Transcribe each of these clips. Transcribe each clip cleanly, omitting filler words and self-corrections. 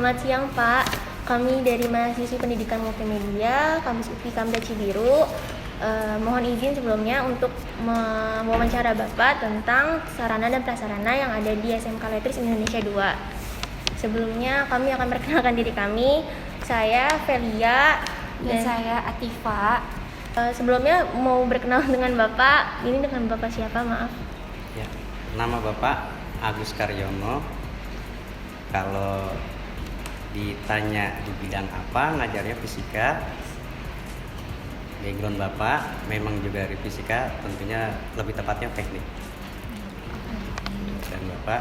Selamat siang Pak, kami dari mahasiswi pendidikan multimedia Kampus UPI Kamda Cibiru. Mohon izin sebelumnya untuk mewawancara Bapak tentang sarana dan prasarana yang ada di SMK Letris Indonesia 2. Sebelumnya kami akan perkenalkan diri kami. Saya Velia dan saya Atifa. Sebelumnya mau berkenalan dengan Bapak. Ini dengan Bapak siapa, maaf? Ya, nama Bapak Agus Karyono. Kalau ditanya di bidang apa, ngajarnya fisika. Background Bapak memang juga dari fisika, tentunya lebih tepatnya teknik. Dan Bapak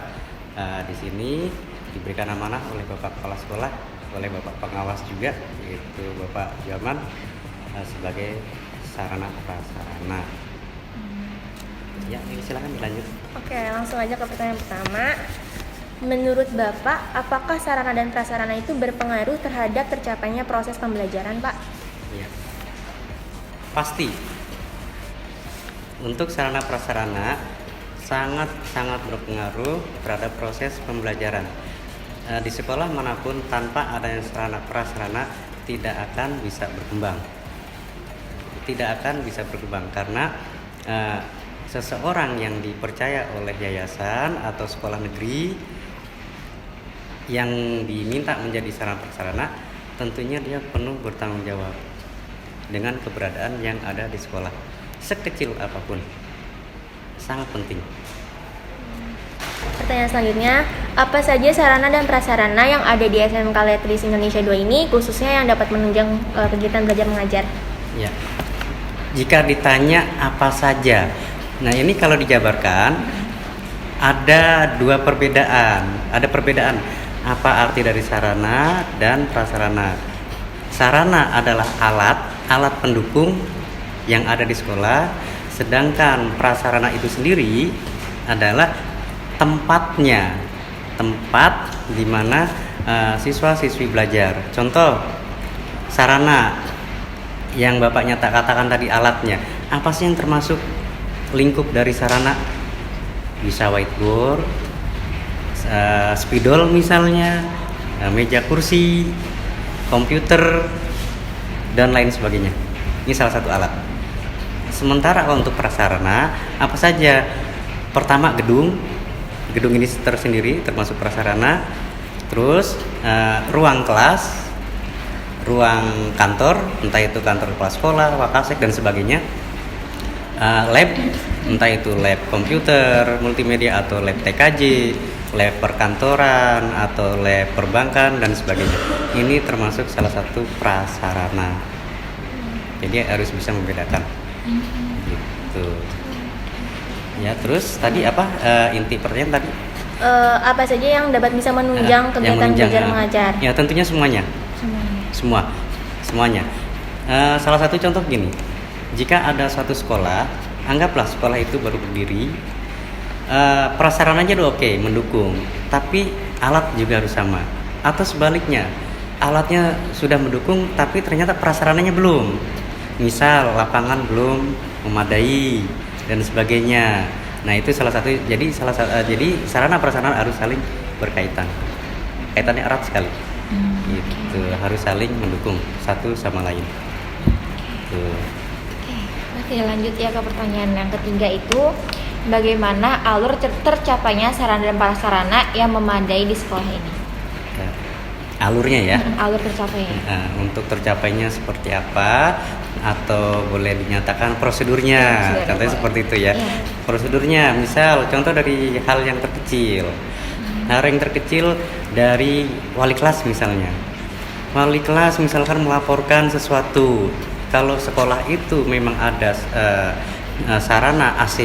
di sini diberikan amanah oleh Bapak Kepala Sekolah, oleh Bapak Pengawas juga, yaitu Bapak Jaman sebagai sarana prasarana. Ya, silakan dilanjut. Oke, langsung aja ke pertanyaan pertama. Menurut Bapak, apakah sarana dan prasarana itu berpengaruh terhadap tercapainya proses pembelajaran, Pak? Ya, pasti. Untuk sarana prasarana sangat berpengaruh terhadap proses pembelajaran. Di sekolah manapun tanpa adanya sarana prasarana tidak akan bisa berkembang. Karena seseorang yang dipercaya oleh yayasan atau sekolah negeri yang diminta menjadi sarana prasarana, tentunya dia penuh bertanggung jawab dengan keberadaan yang ada di sekolah, sekecil apapun, sangat penting. Pertanyaan selanjutnya, apa saja sarana dan prasarana yang ada di SMK Letris Indonesia 2 ini, khususnya yang dapat menunjang kegiatan belajar mengajar? Ya, jika ditanya apa saja, nah ini kalau dijabarkan ada perbedaan apa arti dari sarana dan prasarana. Sarana adalah alat pendukung yang ada di sekolah, sedangkan prasarana itu sendiri adalah tempat di mana siswa-siswi belajar. Contoh sarana yang Bapaknya katakan tadi, alatnya apa sih yang termasuk lingkup dari sarana? Bisa whiteboard, spidol misalnya, meja kursi, komputer, dan lain sebagainya. Ini salah satu alat. Sementara untuk prasarana, apa saja? Pertama, gedung ini tersendiri termasuk prasarana. Terus ruang kelas, ruang kantor, entah itu kantor kepala sekolah, wakasek dan sebagainya. Lab, entah itu lab komputer, multimedia atau lab TKJ, lab perkantoran atau lab perbankan dan sebagainya. Ini termasuk salah satu prasarana. Jadi harus bisa membedakan. Gitu. Ya, terus tadi apa inti pertanyaan tadi? Apa saja yang dapat bisa menunjang kegiatan belajar mengajar? Ya, tentunya semuanya. Semuanya. Salah satu contoh gini. Jika ada suatu sekolah, anggaplah sekolah itu baru berdiri, prasarananya udah oke, mendukung, tapi alat juga harus sama. Atau sebaliknya, alatnya sudah mendukung, tapi ternyata prasarananya belum. Misal lapangan belum memadai dan sebagainya. Nah, itu salah satu. Jadi sarana prasarana harus saling berkaitan. Kaitannya erat sekali. Gitu, harus saling mendukung satu sama lain. Tuh. Oke, lanjut ya ke pertanyaan yang ketiga itu, bagaimana alur tercapainya sarana dan prasarana yang memadai di sekolah ini? Ya, alurnya ya. Alur tercapainya. Nah, untuk tercapainya seperti apa? Atau boleh dinyatakan prosedurnya. Contohnya seperti itu ya. Prosedurnya, misal contoh dari hal yang terkecil. Hal yang terkecil dari wali kelas misalnya. Wali kelas misalkan melaporkan sesuatu. Kalau sekolah itu memang ada sarana AC,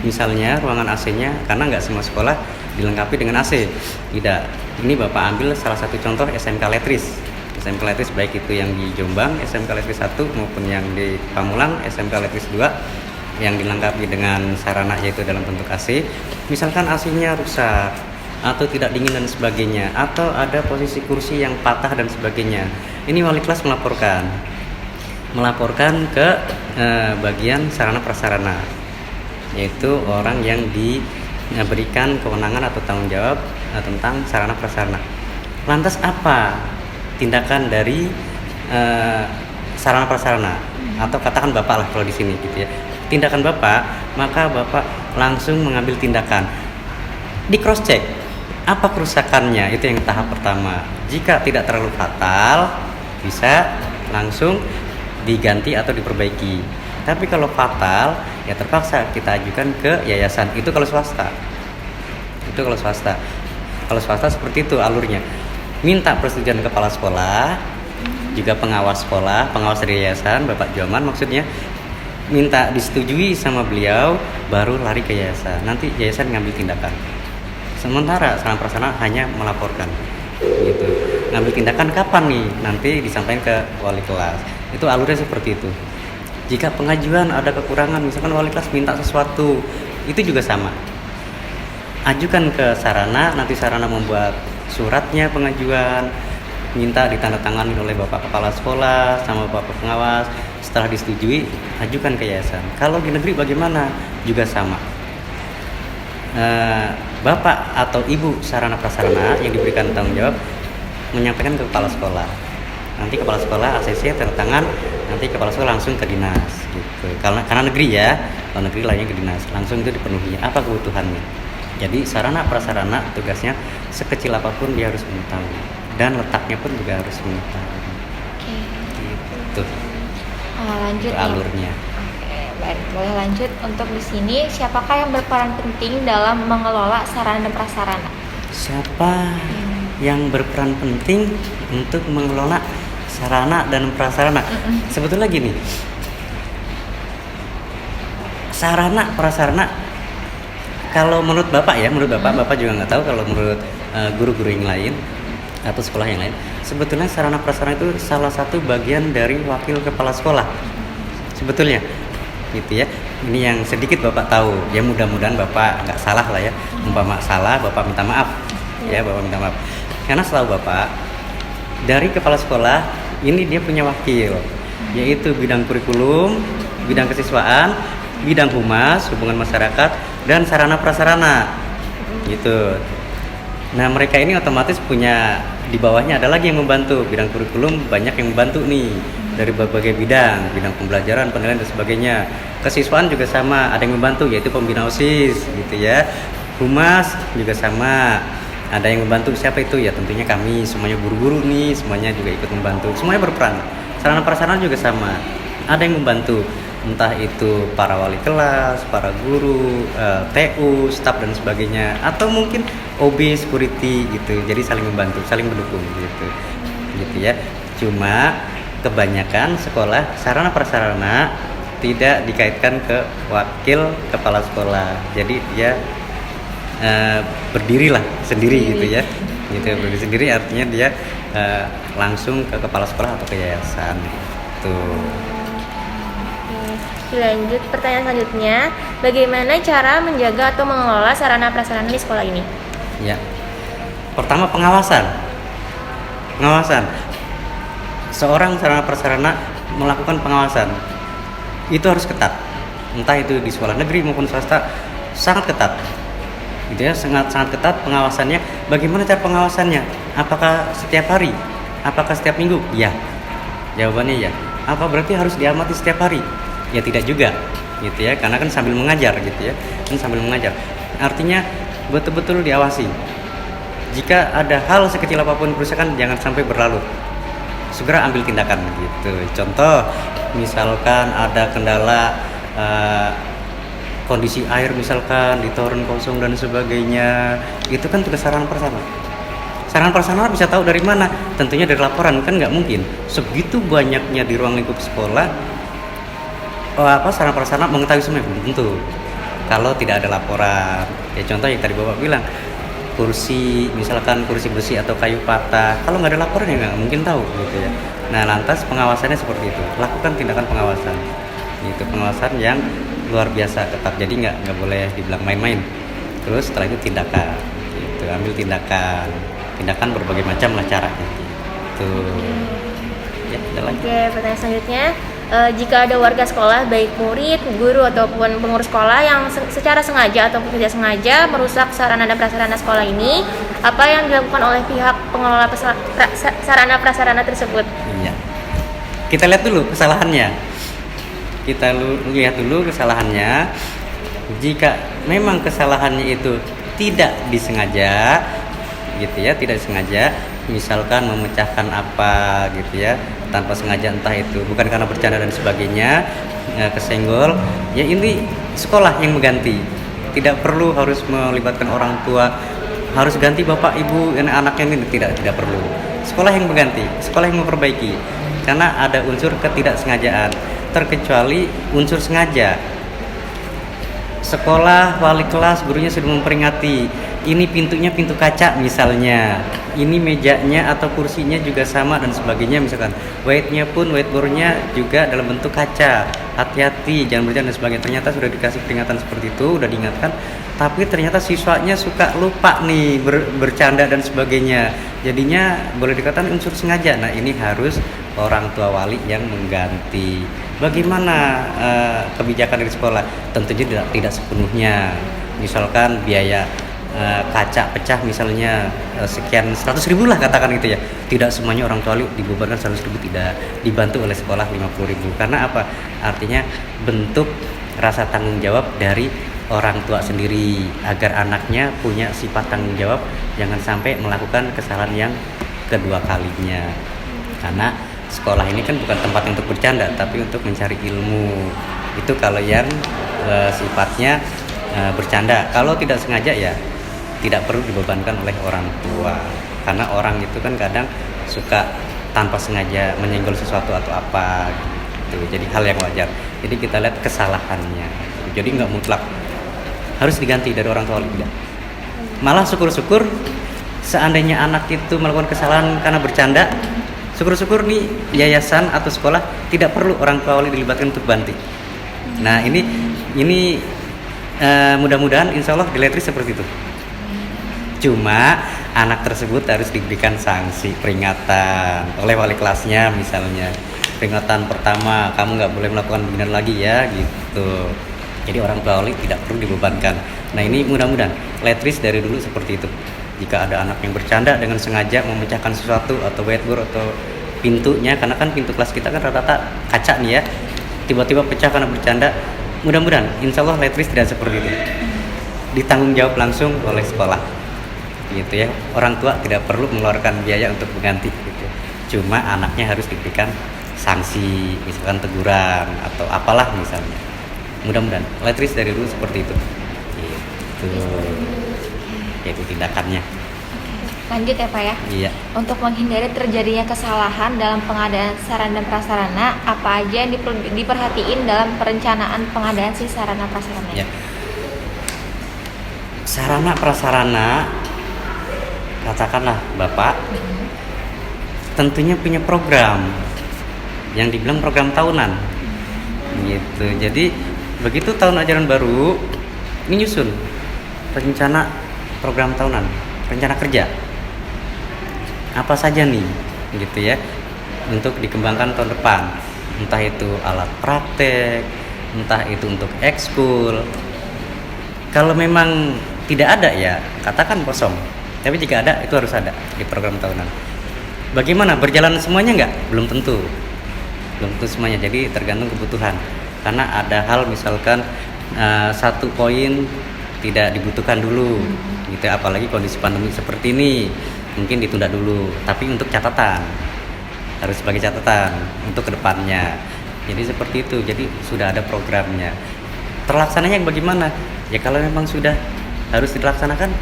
misalnya ruangan AC-nya, karena nggak semua sekolah dilengkapi dengan AC. Tidak. Ini Bapak ambil salah satu contoh SMK Letris. SMK Letris baik itu yang di Jombang, SMK Letris 1 maupun yang di Pamulang, SMK Letris 2 yang dilengkapi dengan sarana yaitu dalam bentuk AC. Misalkan AC-nya rusak atau tidak dingin dan sebagainya, atau ada posisi kursi yang patah dan sebagainya. Ini wali kelas melaporkan ke bagian sarana prasarana, yaitu orang yang diberikan kewenangan atau tanggung jawab tentang sarana prasarana. Lantas apa tindakan dari sarana prasarana, atau katakan bapak lah kalau di sini gitu ya. Tindakan bapak, maka bapak langsung mengambil tindakan. Di cross check apa kerusakannya, itu yang tahap pertama. Jika tidak terlalu fatal, bisa langsung diganti atau diperbaiki. Tapi kalau fatal, ya terpaksa kita ajukan ke yayasan. Itu kalau swasta. Kalau swasta seperti itu alurnya. Minta persetujuan kepala sekolah, juga pengawas sekolah, pengawas dari yayasan, Bapak Joman maksudnya, minta disetujui sama beliau, baru lari ke yayasan. Nanti yayasan ngambil tindakan. Sementara sarana prasarana hanya melaporkan, gitu. Ngambil tindakan kapan nih? Nanti disampaikan ke wali kelas. Itu alurnya seperti itu. Jika pengajuan ada kekurangan, misalkan wali kelas minta sesuatu, itu juga sama. Ajukan ke sarana, nanti sarana membuat suratnya pengajuan, minta ditandatangani oleh Bapak Kepala Sekolah sama Bapak Pengawas. Setelah disetujui, ajukan ke yayasan. Kalau di negeri bagaimana? Juga sama. Bapak atau Ibu sarana prasarana yang diberikan tanggung jawab menyampaikan ke kepala sekolah. Nanti kepala sekolah ACC tanda tangan, nanti kepala sekolah langsung ke dinas gitu. Karena negeri ya, kalau negeri lainnya ke dinas, langsung itu dipenuhi apa kebutuhannya. Jadi sarana prasarana tugasnya sekecil apapun dia harus mengetahui, dan letaknya pun juga harus mengetahui. Oke. Gitu. Lanjut Itu nih. alurnya. Oke, baik. Boleh lanjut untuk di sini. Siapakah yang berperan penting dalam mengelola sarana dan prasarana? Siapa yang berperan penting untuk mengelola sarana dan prasarana? Sebetulnya gini, sarana prasarana kalau menurut bapak ya, bapak juga nggak tahu kalau menurut guru-guru yang lain atau sekolah yang lain, sebetulnya sarana prasarana itu salah satu bagian dari wakil kepala sekolah sebetulnya, gitu ya. Ini yang sedikit bapak tahu ya, mudah-mudahan bapak nggak salah lah ya. Umpama salah, bapak minta maaf ya, bapak minta maaf. Karena setahu bapak, dari kepala sekolah ini dia punya wakil, yaitu bidang kurikulum, bidang kesiswaan, bidang humas, hubungan masyarakat, dan sarana prasarana gitu. Nah mereka ini otomatis punya, di bawahnya ada lagi yang membantu. Bidang kurikulum banyak yang membantu nih dari berbagai bidang pembelajaran, penilaian dan sebagainya. Kesiswaan juga sama, ada yang membantu yaitu pembina OSIS gitu ya. Humas juga sama, ada yang membantu. Siapa itu? Ya tentunya kami, semuanya guru-guru nih, semuanya juga ikut membantu, semuanya berperan. Sarana prasarana juga sama, ada yang membantu, entah itu para wali kelas, para guru, TU, staf dan sebagainya, atau mungkin OB, security gitu. Jadi saling membantu, saling mendukung gitu ya. Cuma kebanyakan sekolah sarana prasarana tidak dikaitkan ke wakil kepala sekolah. Jadi dia berdirilah sendiri gitu ya. Gitu, berdiri sendiri artinya dia langsung ke kepala sekolah atau ke yayasan gitu. Lanjut pertanyaan selanjutnya, bagaimana cara menjaga atau mengelola sarana prasarana di sekolah ini? Ya, pertama pengawasan. Seorang sarana prasarana melakukan pengawasan itu harus ketat, entah itu di sekolah negeri maupun swasta, sangat ketat. Gitu ya, sangat ketat pengawasannya. Bagaimana cara pengawasannya? Apakah setiap hari? Apakah setiap minggu? Ya, jawabannya ya. Apa berarti harus diamati setiap hari? Ya tidak juga, gitu ya, karena kan sambil mengajar gitu ya, artinya betul-betul diawasi. Jika ada hal sekecil apapun kerusakan, jangan sampai berlarut, segera ambil tindakan gitu. Contoh, misalkan ada kendala kondisi air, misalkan di toren kosong dan sebagainya, itu kan tugas sarana prasarana. Sarana prasarana bisa tahu dari mana? Tentunya dari laporan, kan nggak mungkin segitu banyaknya di ruang lingkup sekolah. Sarana prasarana mengetahui semua, belum tentu kalau tidak ada laporan. Ya contoh yang tadi bapak bilang, misalkan kursi besi atau kayu patah, kalau nggak ada laporan ya nggak mungkin tahu gitu ya. Nah lantas pengawasannya seperti itu, lakukan tindakan pengawasan, itu pengawasan yang luar biasa ketat. Jadi nggak boleh dibilang main-main. Terus setelah itu tindakan, gitu, ambil tindakan berbagai macam lah caranya gitu. Ya, ada lagi. Oke, pertanyaan selanjutnya, jika ada warga sekolah, baik murid, guru ataupun pengurus sekolah yang secara sengaja ataupun tidak sengaja merusak sarana dan prasarana sekolah ini, apa yang dilakukan oleh pihak pengelola sarana prasarana tersebut? Iya. Kita lihat dulu kesalahannya. Lihat dulu kesalahannya. Jika memang kesalahannya itu tidak disengaja, gitu ya, tidak disengaja, misalkan memecahkan apa gitu ya tanpa sengaja, entah itu bukan karena bercanda dan sebagainya, kesenggol, ya ini sekolah yang mengganti, tidak perlu harus melibatkan orang tua, harus ganti bapak ibu dan anaknya, ini tidak perlu. Sekolah yang mengganti, sekolah yang memperbaiki, karena ada unsur ketidaksengajaan. Terkecuali unsur sengaja, sekolah, wali kelas, gurunya sudah memperingati, ini pintunya pintu kaca misalnya, ini mejanya atau kursinya juga sama dan sebagainya, misalkan whiteboardnya juga dalam bentuk kaca, hati-hati jangan berjalan dan sebagainya. Ternyata sudah dikasih peringatan seperti itu, sudah diingatkan, tapi ternyata siswanya suka lupa nih, bercanda dan sebagainya, jadinya boleh dikatakan unsur sengaja. Nah ini harus orang tua wali yang mengganti. Bagaimana kebijakan dari sekolah? Tentunya tidak sepenuhnya. Misalkan biaya kaca pecah misalnya sekian 100.000 lah katakan gitu ya. Tidak semuanya orang tua dibebankan 100.000, tidak, dibantu oleh sekolah 50.000. Karena apa? Artinya bentuk rasa tanggung jawab dari orang tua sendiri agar anaknya punya sifat tanggung jawab, jangan sampai melakukan kesalahan yang kedua kalinya. Karena sekolah ini kan bukan tempat untuk bercanda, tapi untuk mencari ilmu. Itu kalau yang sifatnya bercanda. Kalau tidak sengaja ya tidak perlu dibebankan oleh orang tua, karena orang itu kan kadang suka tanpa sengaja menyenggol sesuatu atau apa gitu. Jadi hal yang wajar. Jadi kita lihat kesalahannya. Jadi nggak mutlak harus diganti dari orang tua, tidak. Malah syukur-syukur seandainya anak itu melakukan kesalahan karena bercanda, syukur-syukur nih yayasan atau sekolah tidak perlu orang tua wali dilibatkan untuk bantu. Nah ini mudah-mudahan insya Allah di Letris seperti itu. Cuma anak tersebut harus diberikan sanksi peringatan oleh wali kelasnya, misalnya peringatan pertama, kamu nggak boleh melakukan beginian lagi ya gitu. Jadi orang tua wali tidak perlu dibebankan. Nah ini mudah-mudahan Letris dari dulu seperti itu. Jika ada anak yang bercanda dengan sengaja memecahkan sesuatu atau whiteboard atau pintunya, karena kan pintu kelas kita kan rata-rata kaca nih ya, tiba-tiba pecah karena bercanda, mudah-mudahan insya Allah Letris tidak seperti itu, ditanggung jawab langsung oleh sekolah gitu ya. Orang tua tidak perlu mengeluarkan biaya untuk mengganti gitu. Cuma anaknya harus diberikan sanksi, misalkan teguran atau apalah misalnya. Mudah-mudahan Letris dari dulu seperti itu gitu. Yaitu tindakannya. Lanjut ya Pak ya. Iya. Untuk menghindari terjadinya kesalahan dalam pengadaan sarana dan prasarana, apa aja yang diperhatiin dalam perencanaan pengadaan si sarana prasarana? Ya. Sarana prasarana, katakanlah Bapak tentunya punya program yang dibilang program tahunan gitu. Jadi begitu tahun ajaran baru ini nyusun rencana program tahunan, rencana kerja apa saja nih gitu ya untuk dikembangkan tahun depan, entah itu alat praktek, entah itu untuk ekskul. Kalau memang tidak ada ya katakan kosong, tapi jika ada itu harus ada di program tahunan. Bagaimana berjalan semuanya enggak? Belum tentu semuanya, jadi tergantung kebutuhan. Karena ada hal misalkan satu poin tidak dibutuhkan dulu gitu, apalagi kondisi pandemi seperti ini mungkin ditunda dulu, tapi untuk catatan, harus sebagai catatan untuk kedepannya. Jadi seperti itu, jadi sudah ada programnya. Terlaksananya bagaimana? Ya kalau memang sudah harus dilaksanakan,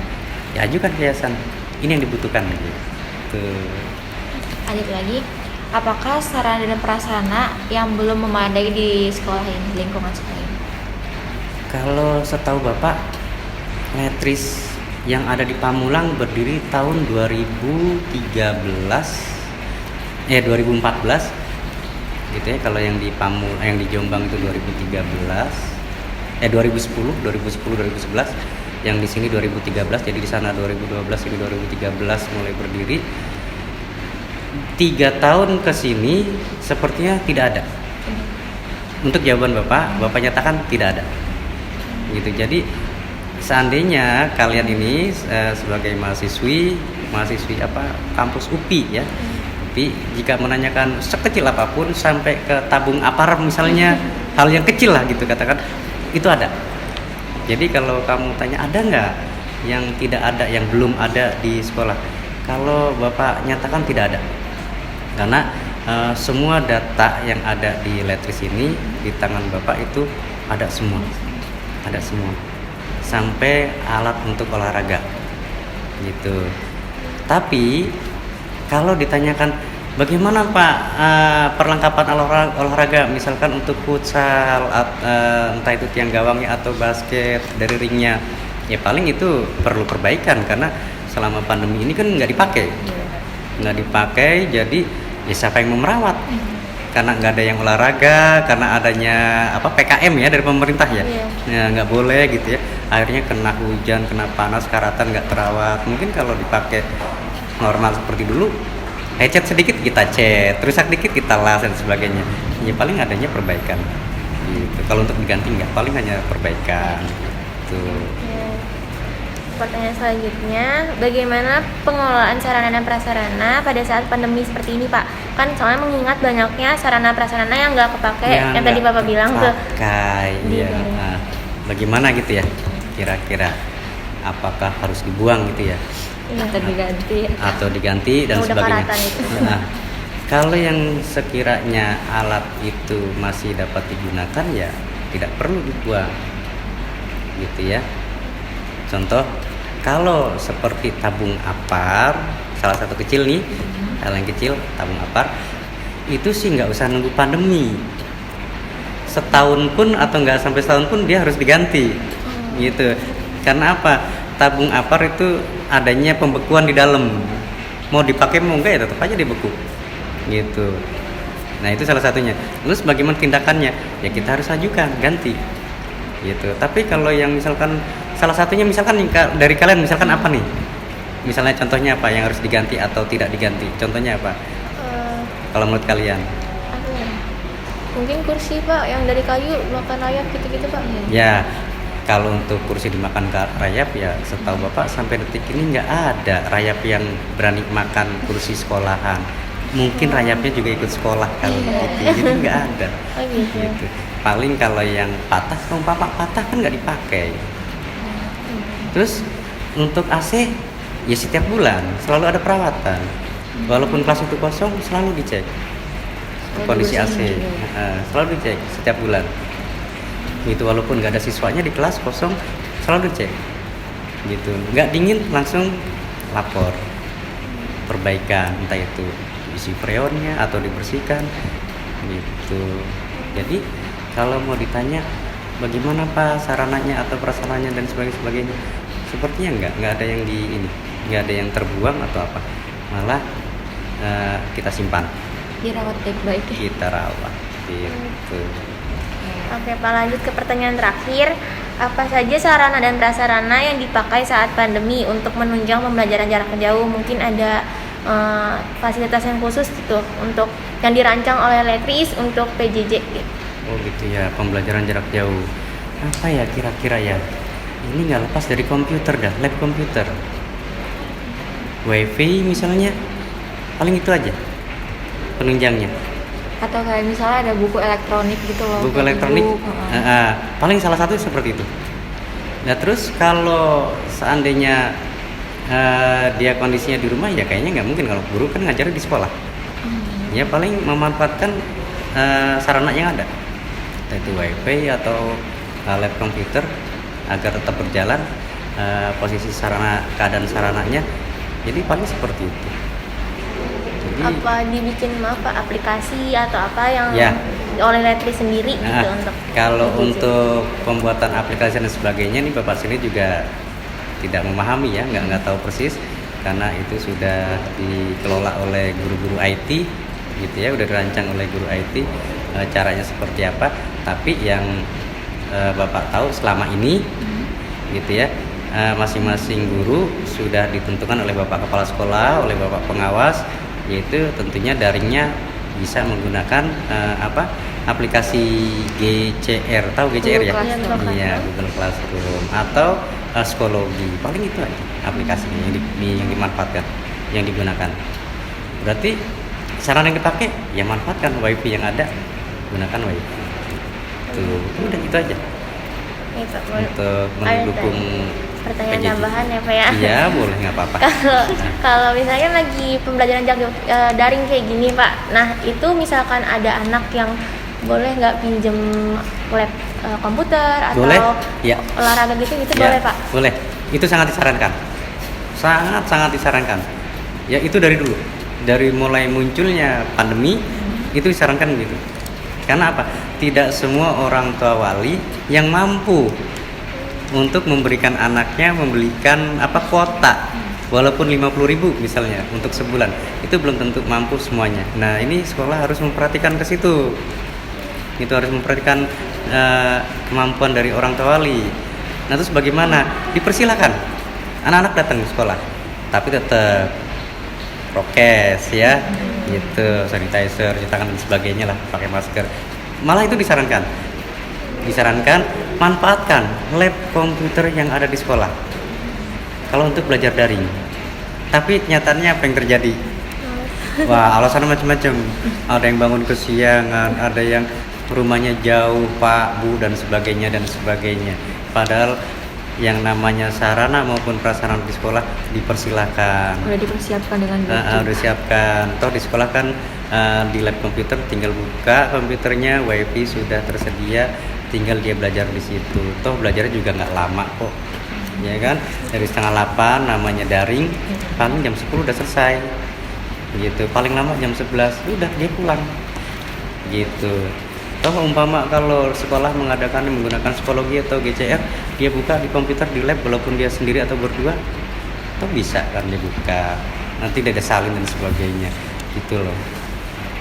ya ajukan ke yayasan, ini yang dibutuhkan gitu. Lanjut lagi, apakah sarana dan prasarana yang belum memadai di sekolah ini, lingkungan sekolah ini? Kalau setahu Bapak, Letris yang ada di Pamulang berdiri tahun 2014 gitu ya. Kalau yang di yang di Jombang itu 2011, 2011, yang di sini 2013, jadi di sana 2012, ini 2013 mulai berdiri. 3 tahun ke sini sepertinya tidak ada untuk jawaban Bapak nyatakan tidak ada. Gitu. Jadi seandainya kalian ini sebagai mahasiswi kampus UPI ya. UPI jika menanyakan sekecil apapun sampai ke tabung aparat misalnya, hal yang kecil lah gitu katakan, itu ada. Jadi kalau kamu tanya ada nggak yang tidak ada, yang belum ada di sekolah, kalau Bapak nyatakan tidak ada, karena semua data yang ada di Letris ini di tangan Bapak itu ada semua, sampai alat untuk olahraga gitu. Tapi kalau ditanyakan bagaimana Pak perlengkapan olahraga, misalkan untuk futsal, entah itu tiang gawangnya atau basket dari ringnya, ya paling itu perlu perbaikan karena selama pandemi ini kan nggak dipakai, jadi ya siapa yang mau merawat? Karena nggak ada yang olahraga, karena adanya PKM ya dari pemerintah ya, nggak boleh gitu ya. Akhirnya kena hujan, kena panas, karatan nggak terawat. Mungkin kalau dipakai normal seperti dulu, cat sedikit kita cat, rusak dikit kita las dan sebagainya. Ya paling adanya perbaikan. Gitu. Kalau untuk diganti nggak, paling hanya perbaikan. Tuh. Pertanyaan selanjutnya, bagaimana pengelolaan sarana dan prasarana pada saat pandemi seperti ini, Pak? Kan soalnya mengingat banyaknya sarana prasarana yang nggak kepake, yang tadi Bapak bilang tuh. Iya. Nah, bagaimana gitu ya? Kira-kira apakah harus dibuang gitu ya? Atau diganti dan sebagainya. Nah, kalau yang sekiranya alat itu masih dapat digunakan ya tidak perlu dibuang, gitu ya. Contoh, kalau seperti tabung apar, salah satu kecil nih, hal yang kecil, tabung apar, itu sih nggak usah nunggu pandemi. Setahun pun atau nggak sampai setahun pun dia harus diganti, gitu. Karena apa? Tabung apar itu adanya pembekuan di dalam, mau dipakai mau enggak ya tetap aja dibeku, gitu. Nah itu salah satunya. Terus bagaimana tindakannya? Ya kita harus ajukan ganti, gitu. Tapi kalau yang misalkan salah satunya misalkan dari kalian misalkan apa nih? Misalnya contohnya apa yang harus diganti atau tidak diganti? Contohnya apa? Kalau menurut kalian? Mungkin kursi Pak yang dari kayu makan rayap gitu-gitu Pak. Ya. Kalau untuk kursi dimakan rayap ya setahu Bapak sampai detik ini nggak ada rayap yang berani makan kursi sekolahan. Mungkin rayapnya juga ikut sekolah kalau gitu, jadi nggak ada. Gitu. Paling kalau yang patah, kalau Bapak patah kan nggak dipakai. Terus untuk AC ya setiap bulan selalu ada perawatan. Walaupun kelas itu kosong selalu dicek kondisi AC, selalu dicek setiap bulan. Gitu, walaupun nggak ada siswanya di kelas kosong selalu dicek gitu, nggak dingin langsung lapor perbaikan, entah itu isi freonnya atau dibersihkan gitu. Jadi kalau mau ditanya bagaimana Pak sarananya atau prasarananya dan sebagainya, sepertinya nggak ada yang nggak ada yang terbuang atau apa, malah kita simpan, dirawat baik-baik, kita rawat gitu. Oke Pak, lanjut ke pertanyaan terakhir. Apa saja sarana dan prasarana yang dipakai saat pandemi untuk menunjang pembelajaran jarak jauh? Mungkin ada fasilitas yang khusus gitu untuk yang dirancang oleh Letris untuk PJJ gitu. Oh gitu ya, pembelajaran jarak jauh. Apa ya kira-kira ya? Ini nggak lepas dari komputer dah, lab komputer. WiFi misalnya, paling itu aja penunjangnya. Atau kayak misalnya ada buku elektronik gitu loh. Buku elektronik, paling salah satu seperti itu. Nah terus kalau seandainya dia kondisinya di rumah, ya kayaknya nggak mungkin, kalau guru kan ngajar di sekolah. Ya paling memanfaatkan sarana yang ada, yaitu WiFi atau lab komputer agar tetap berjalan posisi keadaan sarananya. Jadi paling seperti itu. Apa dibikin aplikasi atau apa yang oleh Letris sendiri gitu untuk kalau untuk pembuatan aplikasi dan sebagainya nih Bapak sini juga tidak memahami ya, nggak tahu persis karena itu sudah dikelola oleh guru-guru IT gitu ya, udah dirancang oleh guru IT caranya seperti apa. Tapi yang Bapak tahu selama ini gitu ya, masing-masing guru sudah ditentukan oleh Bapak Kepala Sekolah, oleh Bapak Pengawas, yaitu tentunya daringnya bisa menggunakan aplikasi GCR, tahu GCR ya? Google Classroom. Iya, Google Classroom atau Psikologi. Paling itu aja aplikasinya yang dimanfaatkan, yang digunakan. Berarti sarana yang dipakai ya manfaatkan wifi yang ada, gunakan wifi. Tuh, udah itu aja. Itu Untuk mendukung pertanyaan PJJ. tambahan ya Pak ya. Iya, boleh nggak apa-apa. Kalau misalnya lagi pembelajaran daring kayak gini Pak, nah itu misalkan ada anak yang boleh nggak pinjem lab komputer atau Boleh, ya. olahraga gitu Ya, boleh Pak? boleh. Itu sangat disarankan. Sangat disarankan. Ya itu dari dulu. Dari mulai munculnya pandemi itu disarankan gitu. Karena apa? Tidak semua orang tua wali yang mampu untuk memberikan anaknya membelikan kuota. Walaupun 50.000 misalnya untuk sebulan, itu belum tentu mampu semuanya. Nah, ini sekolah harus memperhatikan ke situ. Itu harus memperhatikan kemampuan dari orang tua wali. Nah, terus bagaimana? Dipersilakan anak-anak datang ke sekolah, tapi tetap prokes ya, gitu, sanitizer, cuci tangan dan sebagainya lah, pakai masker. Malah itu disarankan manfaatkan lab komputer yang ada di sekolah kalau untuk belajar daring. Tapi nyatanya apa yang terjadi? Wah, alasan macam-macam. Ada yang bangun kesiangan, ada yang rumahnya jauh, Pak, Bu, dan sebagainya. Padahal yang namanya sarana maupun prasarana di sekolah dipersilakan. Udah dipersiapkan dengan baik. Udah siapkan. Toh di sekolah kan di lab komputer tinggal buka komputernya, wifi sudah tersedia, tinggal dia belajar di situ. Toh belajarnya juga nggak lama kok, ya kan? Dari 7:30 namanya daring, paling jam 10 udah selesai, gitu. Paling lama jam 11 udah dia pulang, gitu. Toh umpama kalau sekolah menggunakan psikologi atau GCR, dia buka di komputer di lab walaupun dia sendiri atau berdua, toh bisa kan dia buka. Nanti dia ada salin dan sebagainya, gitu loh.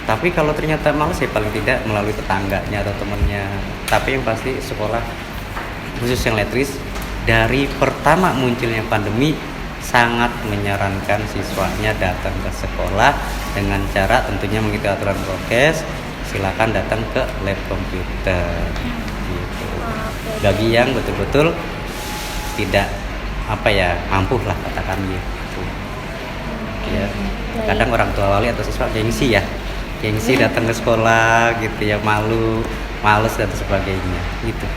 Tapi kalau ternyata malas ya paling tidak melalui tetangganya atau temannya. Tapi yang pasti sekolah khusus yang letris dari pertama munculnya pandemi sangat menyarankan siswanya datang ke sekolah dengan cara tentunya mengikuti aturan prokes. Silakan datang ke lab komputer gitu. Bagi yang betul-betul tidak mampu lah katakan gitu ya. Kadang orang tua wali atau siswa gengsi datang ke sekolah gitu ya, males dan sebagainya gitu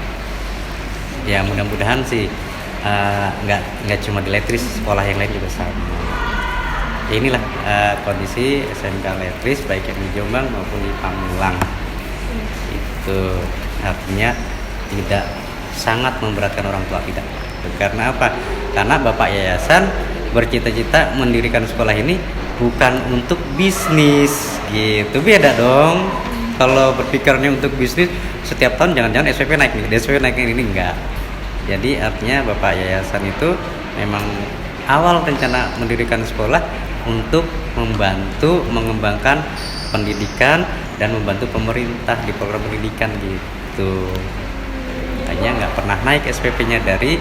ya. Mudah-mudahan sih nggak cuma di letris, sekolah yang lain juga sama. Ya inilah kondisi SMK Letris baik yang di Jombang maupun di Pamulang. Itu artinya tidak sangat memberatkan orang tua, tidak. Karena apa? Karena Bapak Yayasan bercita-cita mendirikan sekolah ini bukan untuk bisnis, gitu. Beda dong. Kalau berpikirnya untuk bisnis, setiap tahun jangan-jangan SPP naik nih, SPP naik ini enggak. Jadi artinya Bapak Yayasan itu memang awal rencana mendirikan sekolah untuk membantu mengembangkan pendidikan dan membantu pemerintah di program pendidikan gitu. Hanya nggak pernah naik SPP-nya dari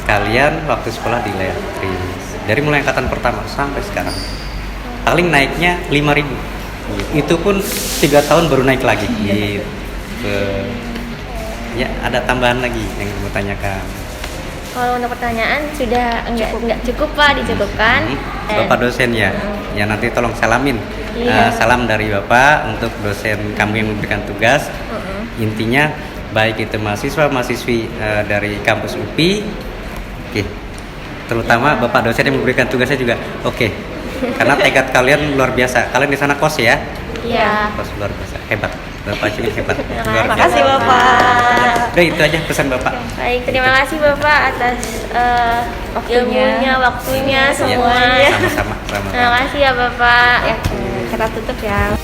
kalian waktu sekolah di Letris. Dari mulai angkatan pertama sampai sekarang. Paling naiknya 5.000. Itu pun 3 tahun baru naik lagi gitu. Ya, ada tambahan lagi yang mau tanyakan. Kalau untuk pertanyaan sudah enggak cukup Pak, dicukupkan. Bapak dosen ya, ya nanti tolong salamin. Salam dari Bapak untuk dosen kami yang memberikan tugas. Intinya baik itu mahasiswa-mahasiswi dari kampus UPI, terutama Bapak dosen yang memberikan tugasnya juga, karena tekad kalian luar biasa. Kalian di sana kos ya? Iya. Kos luar biasa, hebat. Bapak Cumi hebat. Terima kasih Bapak. Udah itu aja pesan Bapak. Baik, terima kasih Bapak atas ilmunya, waktunya, semuanya. Sama-sama. Terima kasih ya Bapak. Kita tutup ya.